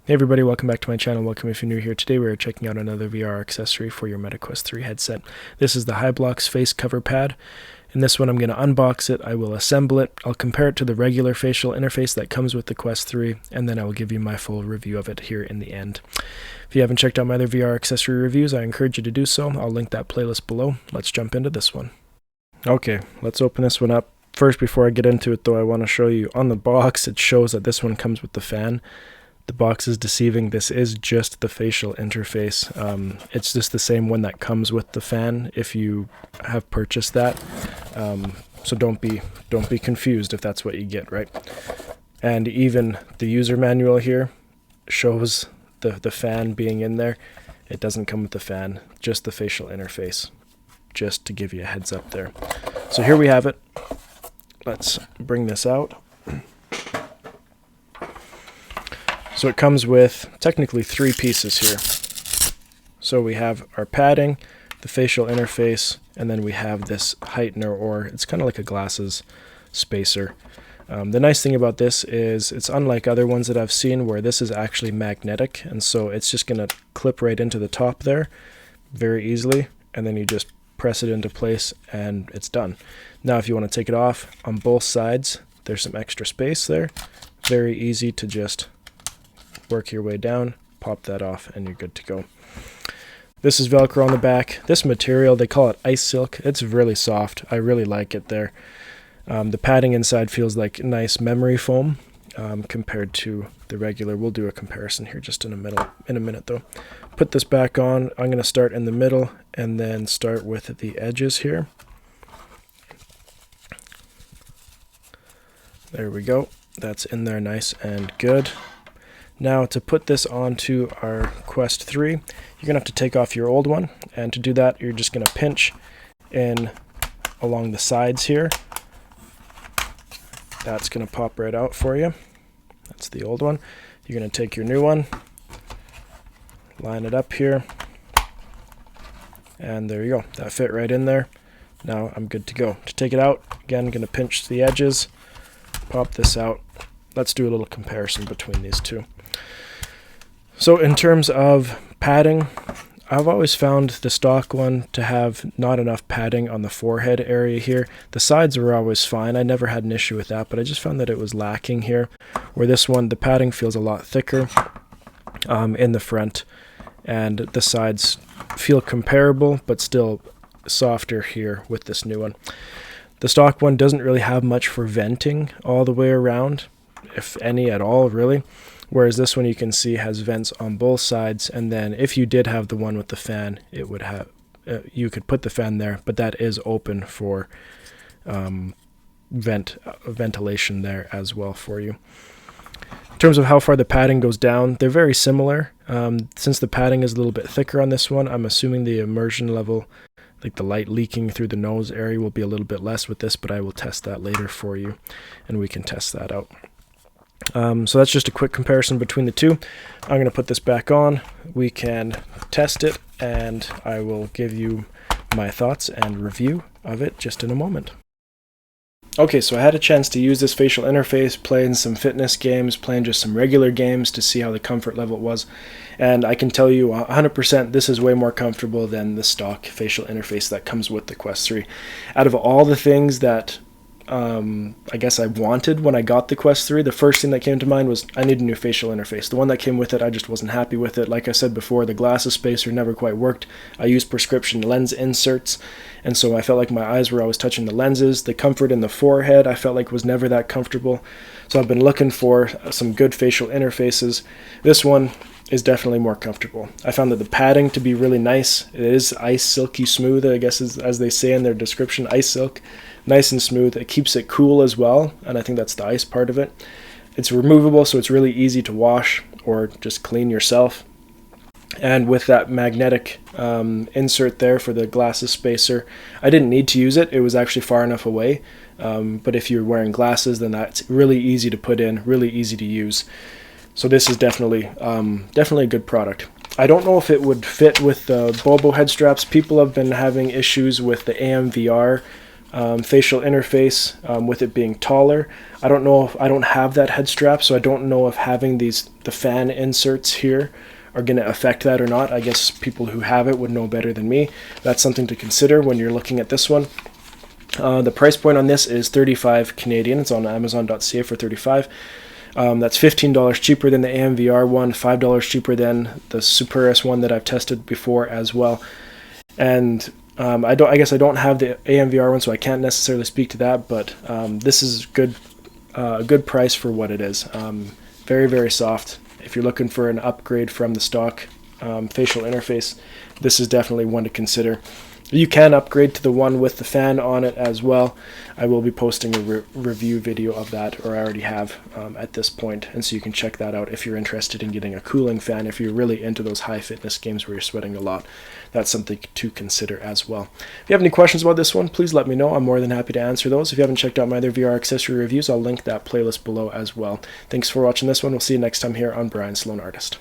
Hey everybody, welcome back to my channel. Welcome if you're new here. Today we are checking out another VR accessory for your MetaQuest 3 headset. This is the Hibloks face cover pad. In this one I'm going to unbox it, I will assemble it, I'll compare it to the regular facial interface that comes with the Quest 3, and then I will give you my full review of it here in the end. If you haven't checked out my other VR accessory reviews, I encourage you to do so. I'll link that playlist below. Let's jump into this one. Okay, let's open this one up. First, before I get into it though, I want to show you on the box it shows that this one comes with the fan. The box is deceiving. This is just the facial interface. It's just the same one that comes with the fan if you have purchased that. So don't be confused if that's what you get, right? And even the user manual here shows the fan being in there. It doesn't come with the fan, just the facial interface, just to give you a heads up there. So here we have it. Let's bring this out. So it comes with technically 3 pieces here. So we have our padding, the facial interface, and then we have this heightener, or it's kind of like a glasses spacer. The nice thing about this is it's unlike other ones that I've seen where this is actually magnetic, and so it's just going to clip right into the top there very easily, and then you just press it into place and it's done. Now if you want to take it off, on both sides there's some extra space there. Very easy to just work your way down, pop that off, and you're good to go. This is Velcro on the back. This material, they call it ice silk. It's really soft. I really like it there. The padding inside feels like nice memory foam compared to the regular. We'll do a comparison here just in a minute though. Put this back on. I'm going to start in the middle and then start with the edges here. There we go. That's in there nice and good. Now to put this onto our Quest 3, you're going to have to take off your old one, and to do that you're just going to pinch in along the sides here. That's going to pop right out for you. That's the old one. You're going to take your new one, line it up here, and there you go. That fit right in there. Now I'm good to go. To take it out, again, I'm going to pinch the edges, pop this out. Let's do a little comparison between these two. So in terms of padding, I've always found the stock one to have not enough padding on the forehead area here. The sides were always fine. I never had an issue with that, but I just found that it was lacking here. Where this one, the padding feels a lot thicker in the front, and the sides feel comparable, but still softer here with this new one. The stock one doesn't really have much for venting all the way around, if any at all, really. Whereas this one you can see has vents on both sides, and then if you did have the one with the fan, it would have you could put the fan there, but that is open for ventilation there as well for you. In terms of how far the padding goes down, they're very similar. Since the padding is a little bit thicker on this one, I'm assuming the immersion level, like the light leaking through the nose area, will be a little bit less with this, but I will test that later for you, and we can test that out. So that's just a quick comparison between the two. I'm going to put this back on. We can test it, and I will give you my thoughts and review of it just in a moment. Okay, so I had a chance to use this facial interface, playing some fitness games, playing just some regular games to see how the comfort level was. And I can tell you 100% this is way more comfortable than the stock facial interface that comes with the Quest 3. Out of all the things that I guess I wanted when I got the Quest 3, the first thing that came to mind was I need a new facial interface. The one that came with it, I just wasn't happy with it. Like I said before, the glasses spacer never quite worked. I used prescription lens inserts, and so I felt like my eyes were always touching the lenses. The comfort in the forehead I felt like was never that comfortable. So I've been looking for some good facial interfaces. This one is definitely more comfortable. I found that the padding to be really nice. It is ice silky smooth, I guess as they say in their description, ice silk. Nice and smooth. It keeps it cool as well, and I think that's the ice part of it. It's removable, so it's really easy to wash or just clean yourself. And with that magnetic insert there for the glasses spacer, I didn't need to use it. It was actually far enough away. But if you're wearing glasses, then that's really easy to put in, really easy to use. So this is definitely a good product. I don't know if it would fit with the Bobo head straps. People have been having issues with the AMVR facial interface with it being taller. I don't know if I don't have that head strap, so I don't know if having the fan inserts here are going to affect that or not. I guess people who have it would know better than me. That's something to consider when you're looking at this one. The price point on this is 35 Canadian. It's on Amazon.ca for 35. That's $15 cheaper than the AMVR one, $5 cheaper than the Superis one that I've tested before as well. And I guess I don't have the AMVR one, so I can't necessarily speak to that. But this is good, a good price for what it is. Very, very soft. If you're looking for an upgrade from the stock facial interface, this is definitely one to consider. You can upgrade to the one with the fan on it as well. I will be posting a review video of that, or I already have at this point, and so you can check that out if you're interested in getting a cooling fan. If you're really into those high fitness games where you're sweating a lot, that's something to consider as well. If you have any questions about this one, please let me know. I'm more than happy to answer those. If you haven't checked out my other VR accessory reviews, I'll link that playlist below as well. Thanks for watching this one. We'll see you next time here on Brian Sloan Artist.